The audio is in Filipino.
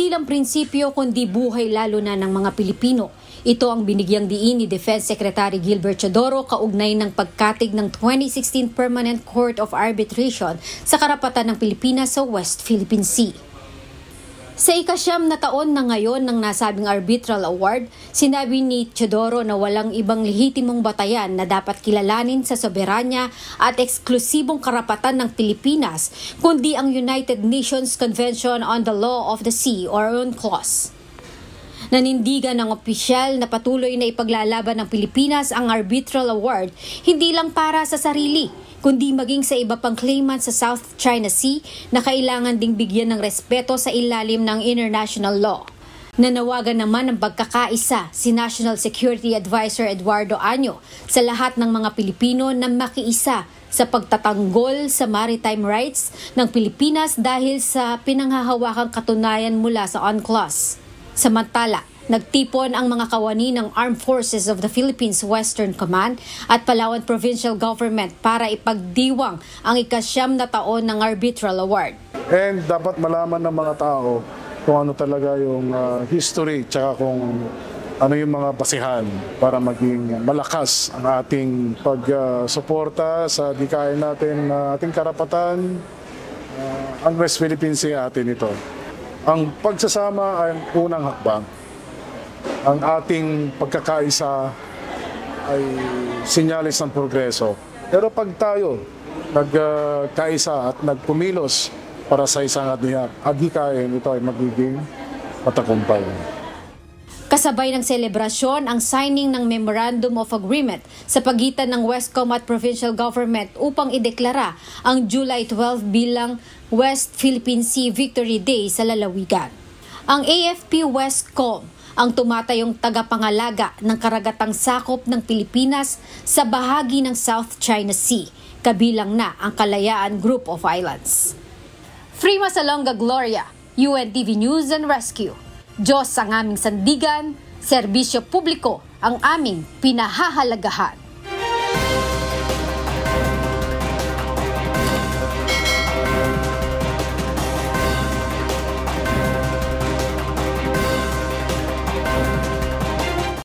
Hindi lang prinsipyo kundi buhay lalo na ng mga Pilipino. Ito ang binigyang diin ni Defense Secretary Gilbert Teodoro kaugnay ng pagkatig ng 2016 Permanent Court of Arbitration sa karapatan ng Pilipinas sa West Philippine Sea. Sa ika-9 na taon na ngayon ng nasabing arbitral award, sinabi ni Teodoro na walang ibang lehitimong batayan na dapat kilalanin sa soberanya at eksklusibong karapatan ng Pilipinas kundi ang United Nations Convention on the Law of the Sea or UNCLOS. Nanindigan ng opisyal na patuloy na ipaglalaban ng Pilipinas ang arbitral award hindi lang para sa sarili, kundi maging sa iba pang claimant sa South China Sea na kailangan ding bigyan ng respeto sa ilalim ng international law. Nanawagan naman ng pagkakaisa si National Security Advisor Eduardo Año sa lahat ng mga Pilipino na makiisa sa pagtatanggol sa maritime rights ng Pilipinas dahil sa pinanghahawakang katunayan mula sa UNCLOS. Samantala, nagtipon ang mga kawani ng Armed Forces of the Philippines Western Command at Palawan Provincial Government para ipagdiwang ang ika-9 na taon ng arbitral award. And dapat malaman ng mga tao kung ano talaga yung history tsaka kung ano yung mga basihan para maging malakas ang ating pagsuporta sa dikain natin na ating karapatan. Ang West Philippine Sea atin ito. Ang pagsasama ay unang hakbang. Ang ating pagkakaisa ay sinyalis ng progreso. Pero pag tayo nagkaisa at nagpumilos para sa isang adhikain, ito ay magiging matagumpay. Kasabay ng selebrasyon ang signing ng Memorandum of Agreement sa pagitan ng Westcom at Provincial Government upang ideklara ang July 12 bilang West Philippine Sea Victory Day sa lalawigan. Ang AFP Westcom ang tumatayong tagapangalaga ng karagatang sakop ng Pilipinas sa bahagi ng South China Sea, kabilang na ang Kalayaan Group of Islands. Frima Salonga Gloria, UNTV News and Rescue. Diyos ang aming sandigan, serbisyo publiko ang aming pinahahalagahan.